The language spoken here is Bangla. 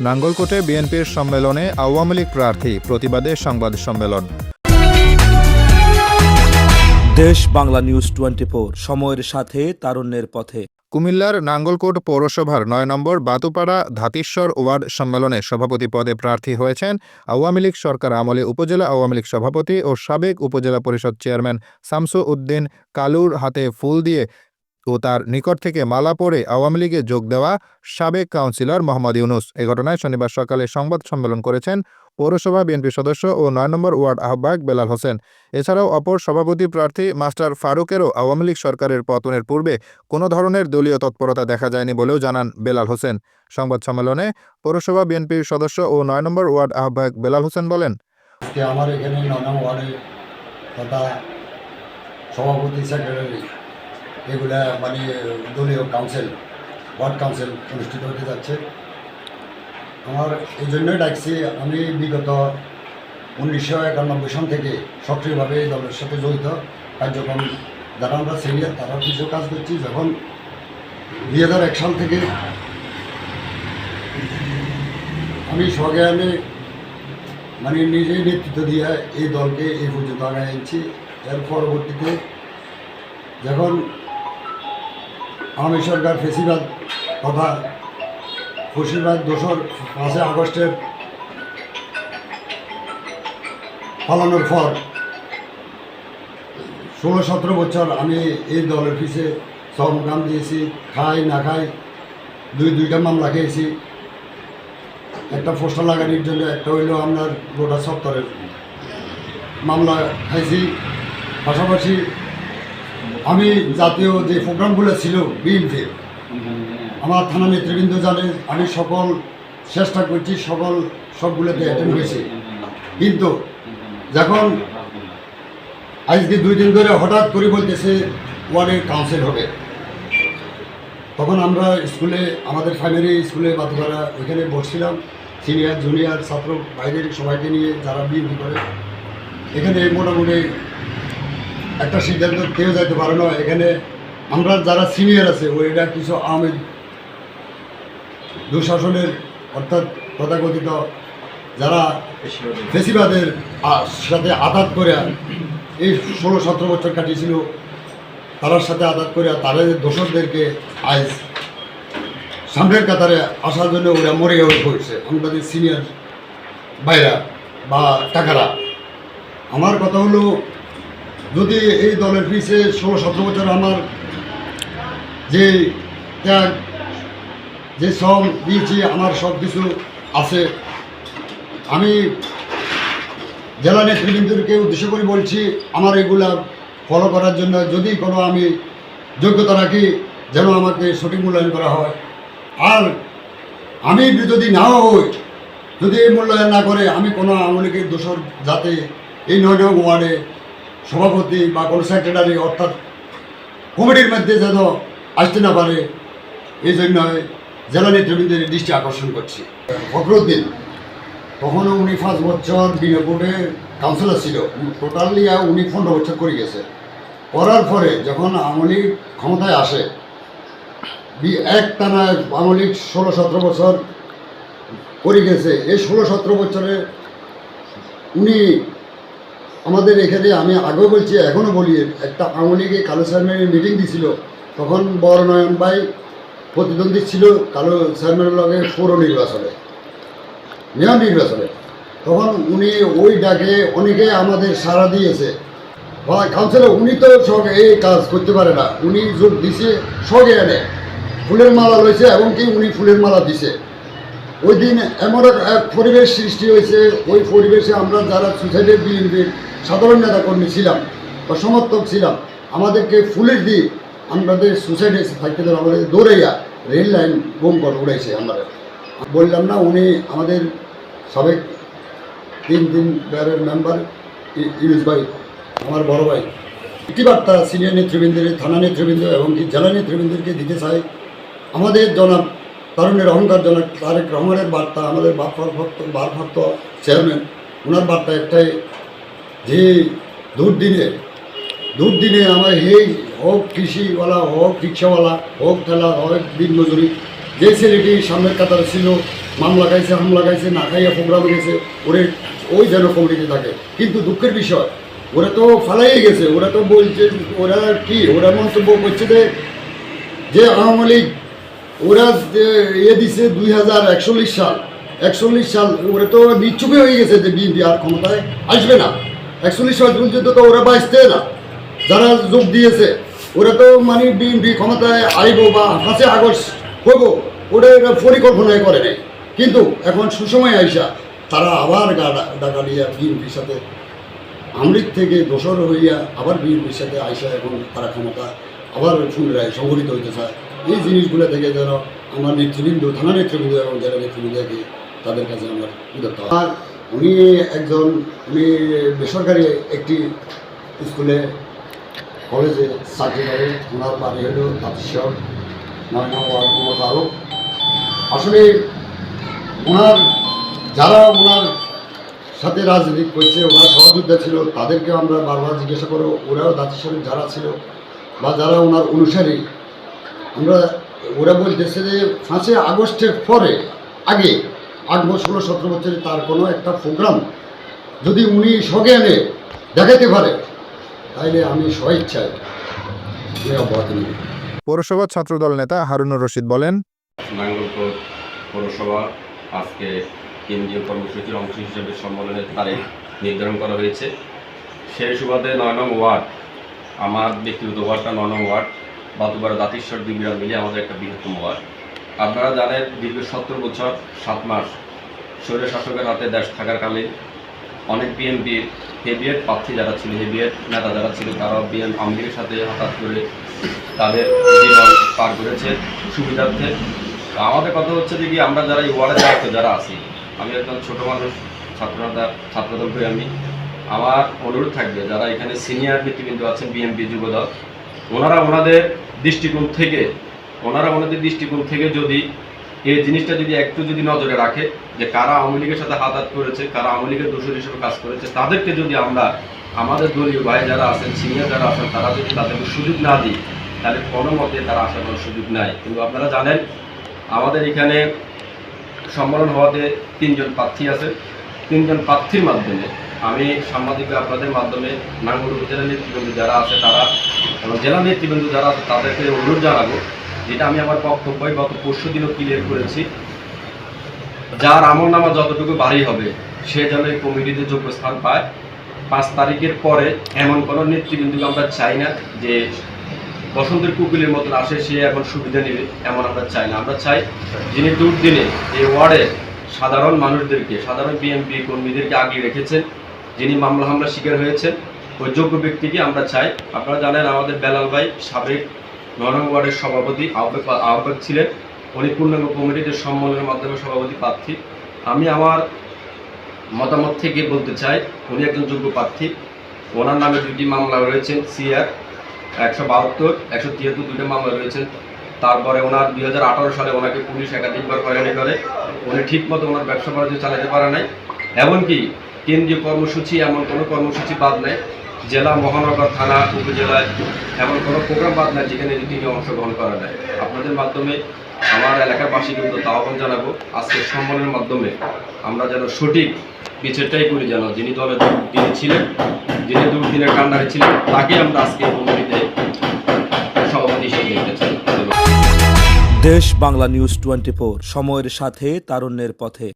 নাঙ্গলকোটে বিএনপির সম্মেলনে আওয়ামী লীগ প্রার্থী প্রতিবাদে সংবাদ সম্মেলন। দেশ বাংলা নিউজ 24, সময়ের সাথে তারুণ্যের পথে। কুমিল্লার নাঙ্গলকোট পৌরসভার ৯ নম্বর বাতুপাড়া ধাতিশ্বর ওয়ার্ড সম্মেলনে সভাপতি পদে প্রার্থী হয়েছেন আওয়ামী লীগ সরকার আমলে উপজেলা আওয়ামী লীগ সভাপতি ও সাবেক উপজেলা পরিষদ চেয়ারম্যান শামসু উদ্দিন কালুর হাতে ফুল দিয়ে ও তার নিকট থেকে মালা পরে আওয়ামী লীগে যোগ দেওয়া সাবেক কাউন্সিলর মোহাম্মদ ইউনুস। এ ঘটনায় শনিবার সকালে সংবাদ সম্মেলন করেছেন পৌরসভা বিএনপি সদস্য ও ৯ নম্বর ওয়ার্ড আহ্বায়ক বেলাল হোসেন। এছাড়াও অপর সভাপতি প্রার্থী মাস্টার ফারুকেরও আওয়ামী লীগ সরকারের পতনের পূর্বে কোনো ধরনের দলীয় তৎপরতা দেখা যায়নি বলেও জানান বেলাল হোসেন। সংবাদ সম্মেলনে পৌরসভা বিএনপির সদস্য ও ৯ নম্বর ওয়ার্ড আহ্বায়ক বেলাল হোসেন বলেন, আমার এখানে ৯ নম্বর ওয়ার্ডের তথা সভাপতি সেক্রেটারি এগুলা দলীয় কাউন্সিল ওয়ার্ড কাউন্সিল অনুষ্ঠিত হতে যাচ্ছে। আমার এই জন্যই ডাকছি, আমি বিগত 1991 সাল থেকে সক্রিয়ভাবে এই দলের সাথে জড়িত কার্যক্রম, যারা আমরা সিনিয়র তারাও কিছু কাজ করছি। যখন 2001 সাল থেকে আমি স্বজ্ঞানে নিজেই নেতৃত্ব দিয়ে এই দলকে এই পর্যন্ত আগায় এনেছি। এর পরবর্তীতে যখন আওয়ামী সরকার ফেসিবাদ তথা ফসিবাদ 5 আগস্টের পালানোর পর 16-17 বছর আমি এই দলের পিছে সংগ্রাম দিয়েছি, খাই না খাই দুইটা মামলা খেয়েছি। একটা পোস্টার লাগানোর জন্য, একটা হইল আপনার গোটা সপ্তাহের মামলা খাইছি। পাশাপাশি আমি জাতীয় যে প্রোগ্রামগুলো ছিল বিএনপির, আমার থানা নেতৃবৃন্দ জানে আমি সকল চেষ্টা করছি, সবগুলোতে অ্যাটেন্ড হয়েছি। কিন্তু যখন আজকে 2 দিন ধরে হঠাৎ করে বলতেছে ওয়ার্ডের কাউন্সিল হবে, তখন আমরা স্কুলে, আমাদের প্রাইমারি স্কুলে বাতুপাড়া ওইখানে বসছিলাম, সিনিয়র জুনিয়র ছাত্র ভাইদের সবাইকে নিয়ে যারা বিএনপি করে। এখানে মোটামুটি একটা সিদ্ধান্ত কেউ যাইতে পারে না। এখানে আমরা যারা সিনিয়র আছে ওইটা কিছু আওয়ামী দুঃশাসনের অর্থাৎ তথাকথিত যারা ফেসিবাদের সাথে আঘাত করে এই 16-17 বছর কাটিয়েছিল, তার সাথে আঘাত করে তাদের দোষরদেরকে আজ সামনের কাতারে আসার জন্য ওরা মরে হয়ে পড়ছে, আমাদের সিনিয়র ভাইরা বা কাকারা। আমার কথা হলো, যদি এই দলের পিছে 16-17 বছর আমার যে ত্যাগ, যে শ্রম দিয়েছি, আমার সব কিছু আছে। আমি জেলা নেতৃবৃন্দকে উদ্দেশ্য করে বলছি, আমার এগুলা ফলো করার জন্য যদি কোনো আমি যোগ্যতা রাখি, যেন আমাকে সঠিক মূল্যায়ন করা হয়। আর আমি যদি নাও হই, যদি এই মূল্যায়ন না করে, আমি কোনো আওয়ামী লীগের দোষর যাতে এই ৯ নম্বর ওয়ার্ডে সভাপতি বা কোনো সেক্রেটারি অর্থাৎ কমিটির মধ্যে যেন আসতে না পারে, এই জন্য জেলা নেতৃবৃন্দের দৃষ্টি আকর্ষণ করছি। ফখরুদ্দিন তখনও উনি 5 বছর বিনপুরে কাউন্সিলর ছিল, টোটালি উনি 15 বছর করে গেছে। করার পরে যখন আওয়ামী লীগ ক্ষমতায় আসে, একটানা আওয়ামী লীগ 16-17 বছর করে গেছে। এই 16-17 বছরে উনি আমাদের এখানে, আমি আগেও বলছি এখনও বলি, একটা আওয়ামী লীগে কালো চেয়ারম্যানের মিটিং দিছিল, তখন বরনয়ন ভাই প্রতিদ্বন্দ্বী ছিল কালো চেয়ারম্যানের লগে পৌর নির্বাচনে, মেয়র নির্বাচনে। তখন উনি ওই ডাকে অনেকে আমাদের সাড়া দিয়েছে। কাউন্সিলর উনি তো সব এই কাজ করতে পারে না, উনি যোগ দিছে সঙ্গে এনে ফুলের মালা লইছে, এবং কি উনি ফুলের মালা দিছে। ওই দিন এমন এক পরিবেশ সৃষ্টি হয়েছে, ওই পরিবেশে আমরা যারা সোসাইটির বিএনপির সাধারণ নেতাকর্মী ছিলাম বা সমর্থক ছিলাম, আমাদেরকে ফুলের দিয়ে আমাদের সোসাইটি থাকতে দেবে, আমাদের দৌড়াইয়া রেল লাইন বোম করে উড়াইছে। আমরা বললাম না, উনি আমাদের সাবেক 3 বারের মেম্বার ইউনুস ভাই, আমার বড় ভাই। একটি বার্তা সিনিয়র নেতৃবৃন্দের, থানা নেতৃবৃন্দ এবং কি জেলা নেতৃবৃন্দকে দিতে চাই। আমাদের জনাব তারুণের অহংকার জনক তারেক রহমানের বার্তা, আমাদের ভারপ্রাপ্ত চেয়ারম্যান, ওনার বার্তা একটাই, যে দুর্দিনে আমার এই হোক কৃষিওয়ালা, হোক রিক্সাওয়ালা, হোক ঠেলা, হোক দিনমজুরি, যে ছেলেটি সামনের কাতারে ছিল মামলা খাইছে, হামলা খাইছে, না খাইয়া প্রোগ্রামে গেছে, ওরে ওই যেন কমিটিতে থাকে। কিন্তু দুঃখের বিষয়, ওরা তো ফালাই গেছে, ওরা তো বলছে, ওরা কি ওরা মন্তব্য করছে যে আওয়ামী লীগ ওরা দিছে 2041 সাল, 41 সাল ওরা তো নিচ্ছুপে হয়ে গেছে যে বিএনপি আর ক্ষমতায় আসবে না। 41 সাল পর্যন্ত তো ওরা বাঁচতে না, যারা যোগ দিয়েছে ওরা তো মানে বিএনপি ক্ষমতায় আইব বা 5 আগস্ট হইব ওটা এরা পরিকল্পনায় করে নেই। কিন্তু এখন সুসময় আইসা তারা আবার ডাকা দিয়া বিএনপির সাথে আমলিগ থেকে দোসর হইয়া আবার বিএনপির সাথে আইসা এখন তারা ক্ষমতা আবার পুনরায় সংগঠিত হইতে চায়। এই জিনিসগুলো থেকে যেন আমার নেতৃবৃন্দ, থানা নেতৃবৃন্দ এবং যারা নেতৃবৃন্দ আছে তাদের কাছে আমার বিরক্ত। আর উনি বেসরকারি একটি স্কুলে কলেজে চাকরি করে, ওনার বাড়ি হলো তাঁতিশ্বর 9 নং ওয়ার্ড নম্বর 12। আসলে যারা ওনার সাথে রাজনীতি করছে, ওনার সহযোদ্ধা ছিল, তাদেরকে আমরা বারবার জিজ্ঞাসা করো, ওরাও তাঁতিশ্বরের যারা ছিল বা যারা ওনার অনুসারী, ওরা বলতেছে যে 5 আগস্টের পরে আগে 8 বছর 17 বছরে তার কোনো একটা প্রোগ্রাম যদি উনি সজ্ঞানে দেখাতে পারে তাহলে আমি স্বইচ্ছায় অব্যাহতি নেব। পৌরসভা ছাত্রদল নেতা হারুনুর রশিদ বলেন, নাঙ্গলকোট পৌরসভা আজকে কেন্দ্রীয় কর্মসূচির অংশ হিসেবে সম্মেলনের তারিখ নির্ধারণ করা হয়েছে। সেই সুবাদে 9 নং ওয়ার্ড, আমার ব্যক্তিগত ওয়ার্ডটা 9 নং ওয়ার্ড, বাতুপাড়া দাতিশ্বর দিবিরা মিলে আমাদের একটা বৃহত্তম ওয়ার্ড। আপনারা জানেন দীর্ঘ 17 বছর 7 মাস স্বৈর শাসকের হাতে দেশ থাকাকালীন অনেক বিএনপির হেভিয়েট প্রার্থী যারা ছিল, হেভিয়েট নেতা যারা ছিল, তারা আওয়ামী লীগের সাথে হঠাৎ করে তাদের জীবন পার করেছে সুবিধার্থে। আমাদের কথা হচ্ছে যে কি আমরা যারা এই ওয়ার্ডের দায়িত্ব যারা আছি, আমি একজন ছোটো মানুষ, ছাত্রদল করে আমার অনুরোধ থাকবে যারা এখানে সিনিয়র নেতৃবৃন্দ আছেন বিএনপি যুবদল, ওনারা ওনাদের দৃষ্টিকোণ থেকে যদি এই জিনিসটা যদি একটু যদি নজরে রাখে যে কারা আওয়ামী লীগের সাথে হাত করেছে, কারা আওয়ামী লীগের দোষর হিসেবে কাজ করেছে, তাদেরকে যদি আমরা আমাদের দলীয় ভাই যারা আছেন, সিনিয়র যারা আছেন, তারা যদি তাদেরকে সুযোগ না দিই তাহলে কোনো মতে তারা আসার কোনো সুযোগ নাই। কিন্তু আপনারা জানেন আমাদের এখানে সম্মেলন হওয়াতে 3 জন প্রার্থী আছে। 3 জন প্রার্থীর মাধ্যমে আমি সাংবাদিক আপনাদের মাধ্যমে নাঙ্গল উপজেলা নেতৃবৃন্দ যারা আছে তারা এবং জেলা নেতৃবৃন্দ যারা আছে তাদেরকে অনুরোধ জানাবো, যেটা আমি আমার বক্তব্য গত পরশু দিনও ক্লিয়ার করেছি, যার আমলনামা যতটুকু ভারী হবে সে যেন এই কমিটিতে যোগ্য স্থান পায়। 5 তারিখের পরে এমন কোনো নেতৃবৃন্দকে আমরা চাই না যে বসন্তের কুকুলের মতন আসে সে এখন সুবিধা নেবে, এমন আমরা চাই না। আমরা চাই যিনি দুর্দিনে এই ওয়ার্ডে সাধারণ মানুষদেরকে, সাধারণ বিএনপি কর্মীদেরকে আগিয়ে রেখেছেন, যিনি মামলা হামলা শিকার হয়েছেন, ওই যোগ্য ব্যক্তিকে আমরা চাই। আপনারা জানেন আমাদের বেলাল ভাই সাবেক 9 নং ওয়ার্ডের সভাপতি আহ্বায়ক ছিলেন, উনি পূর্ণাঙ্গ কমিটিতে সম্মেলনের মাধ্যমে সভাপতি প্রার্থী। আমি আমার মতামত থেকে বলতে চাই উনি একজন যোগ্য প্রার্থী। ওনার নামে 2টি মামলা রয়েছেন, সিআর 172, 173 2টা মামলা রয়েছেন। তারপরে ওনার 2018 সালে ওনাকে পুলিশ একাধিকবার হয়রানি করে, উনি ঠিকমতো ওনার ব্যবসা বাণিজ্য চালাতে পারে নাই। এমনকি কেন্দ্রীয় কর্মসূচি এমন কোনো কর্মসূচি বাদ নেই, জেলা, মহানগর, থানা, উপজেলায় এমন কোনো প্রোগ্রাম বাদ নেই যেখানে তিনি অংশগ্রহণ করা যায়। আপনাদের মাধ্যমে আমার এলাকার বাসী কিন্তু আহ্বান জানাবো, আজকের সম্মেলনের মাধ্যমে আমরা যেন সঠিক বিচারটাই করি, যেন যিনি দলে ছিলেন, যিনি দুর্দিনের কান্ডারে ছিলেন, তাকে আমরা আজকে কমিটিতে সভাপতি হিসেবে দেখতে চাই। দেশ বাংলা নিউজ 24, সময়ের সাথে তারুণ্যের পথে।